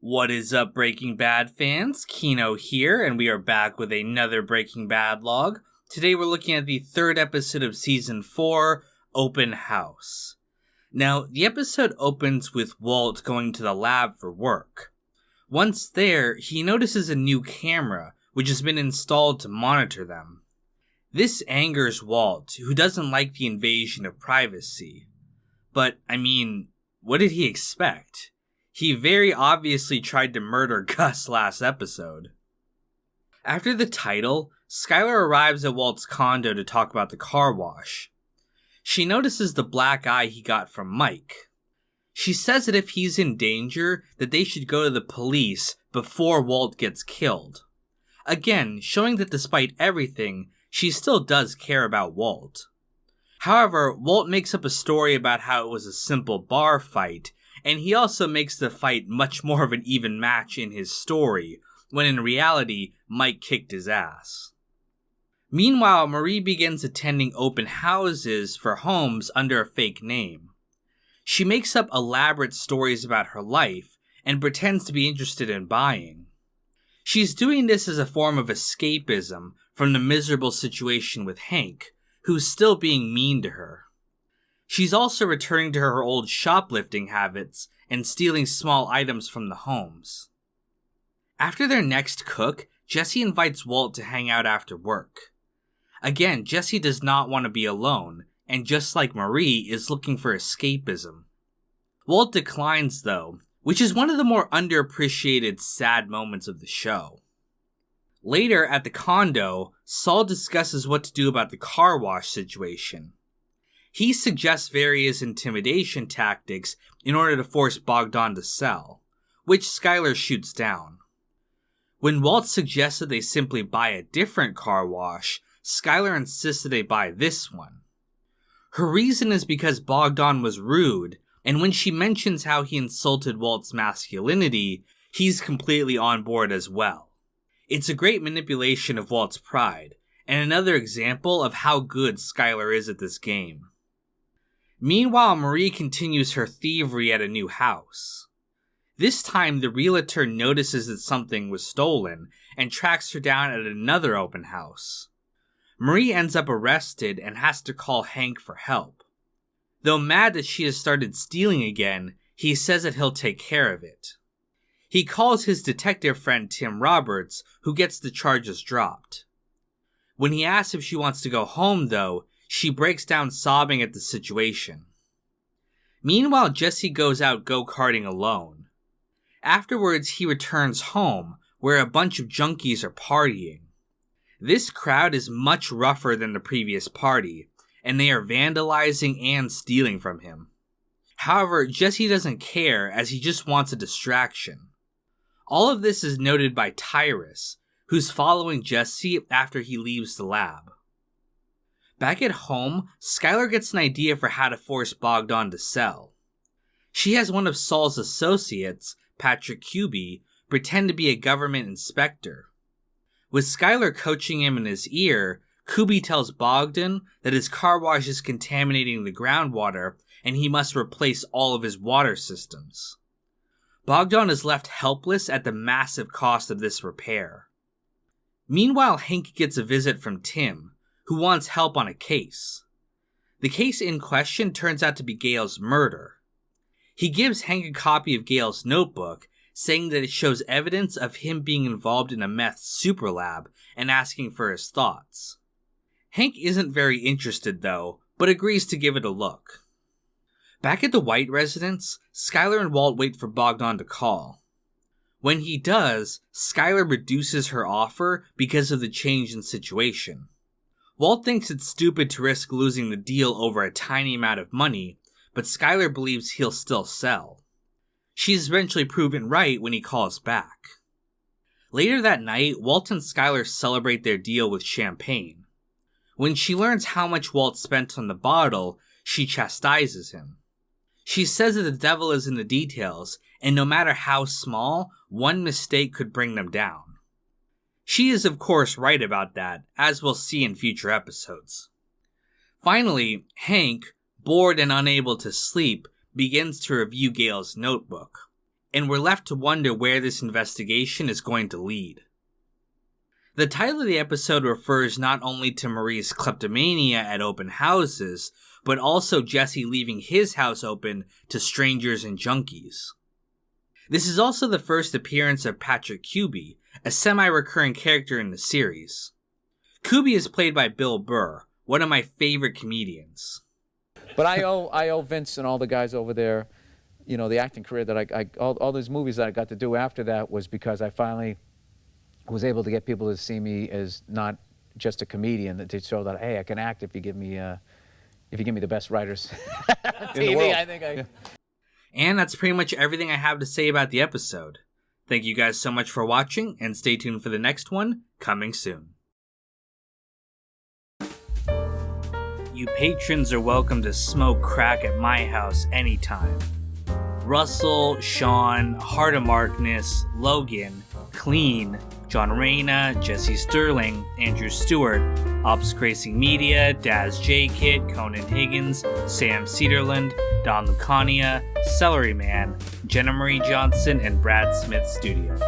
What is up, Breaking Bad fans? Kino here, and we are back with another Breaking Bad log. Today we're looking at the third episode of Season 4, Open House. Now, the episode opens with Walt going to the lab for work. Once there, he notices a new camera, which has been installed to monitor them. This angers Walt, who doesn't like the invasion of privacy. But, what did he expect? He very obviously tried to murder Gus last episode. After the title, Skyler arrives at Walt's condo to talk about the car wash. She notices the black eye he got from Mike. She says that if he's in danger, that they should go to the police before Walt gets killed. Again, showing that despite everything, she still does care about Walt. However, Walt makes up a story about how it was a simple bar fight, and he also makes the fight much more of an even match in his story, when in reality, Mike kicked his ass. Meanwhile, Marie begins attending open houses for homes under a fake name. She makes up elaborate stories about her life, and pretends to be interested in buying. She's doing this as a form of escapism from the miserable situation with Hank, who's still being mean to her. She's also returning to her old shoplifting habits and stealing small items from the homes. After their next cook, Jesse invites Walt to hang out after work. Again, Jesse does not want to be alone, and just like Marie, is looking for escapism. Walt declines though, which is one of the more underappreciated sad moments of the show. Later at the condo, Saul discusses what to do about the car wash situation. He suggests various intimidation tactics in order to force Bogdan to sell, which Skyler shoots down. When Walt suggests that they simply buy a different car wash, Skyler insists that they buy this one. Her reason is because Bogdan was rude, and when she mentions how he insulted Walt's masculinity, he's completely on board as well. It's a great manipulation of Walt's pride, and another example of how good Skyler is at this game. Meanwhile, Marie continues her thievery at a new house. This time, the realtor notices that something was stolen and tracks her down at another open house. Marie ends up arrested and has to call Hank for help. Though mad that she has started stealing again, he says that he'll take care of it. He calls his detective friend Tim Roberts, who gets the charges dropped. When he asks if she wants to go home, though, she breaks down sobbing at the situation. Meanwhile, Jesse goes out go-karting alone. Afterwards, he returns home, where a bunch of junkies are partying. This crowd is much rougher than the previous party, and they are vandalizing and stealing from him. However, Jesse doesn't care, as he just wants a distraction. All of this is noted by Tyrus, who's following Jesse after he leaves the lab. Back at home, Skyler gets an idea for how to force Bogdan to sell. She has one of Saul's associates, Patrick Kuby, pretend to be a government inspector. With Skyler coaching him in his ear, Kuby tells Bogdan that his car wash is contaminating the groundwater and he must replace all of his water systems. Bogdan is left helpless at the massive cost of this repair. Meanwhile, Hank gets a visit from Tim, who wants help on a case. The case in question turns out to be Gale's murder. He gives Hank a copy of Gale's notebook, saying that it shows evidence of him being involved in a meth superlab and asking for his thoughts. Hank isn't very interested though, but agrees to give it a look. Back at the White residence, Skyler and Walt wait for Bogdan to call. When he does, Skyler reduces her offer because of the change in situation. Walt thinks it's stupid to risk losing the deal over a tiny amount of money, but Skyler believes he'll still sell. She's eventually proven right when he calls back. Later that night, Walt and Skyler celebrate their deal with champagne. When she learns how much Walt spent on the bottle, she chastises him. She says that the devil is in the details, and no matter how small, one mistake could bring them down. She is of course right about that, as we'll see in future episodes. Finally, Hank, bored and unable to sleep, begins to review Gale's notebook. and we're left to wonder where this investigation is going to lead. The title of the episode refers not only to Marie's kleptomania at open houses, but also Jesse leaving his house open to strangers and junkies. This is also the first appearance of Patrick Kuby, a semi-recurring character in the series. Kuby is played by Bill Burr, one of my favorite comedians. But I owe Vince and all the guys over there, you know, the acting career that all those movies that I got to do after that was because I finally was able to get people to see me as not just a comedian, that to show that, hey, I can act if you give me the best writers in the world. I think I. And that's pretty much everything I have to say about the episode. Thank you guys so much for watching, and stay tuned for the next one, coming soon. You patrons are welcome to smoke crack at my house anytime. Russell, Sean, Heart of Markness, Logan, Clean, John Reyna, Jesse Sterling, Andrew Stewart, Ops Racing Media, Daz J. Kid, Conan Higgins, Sam Cedarland, Don Lucania, Celery Man, Jenna Marie Johnson, and Brad Smith Studios.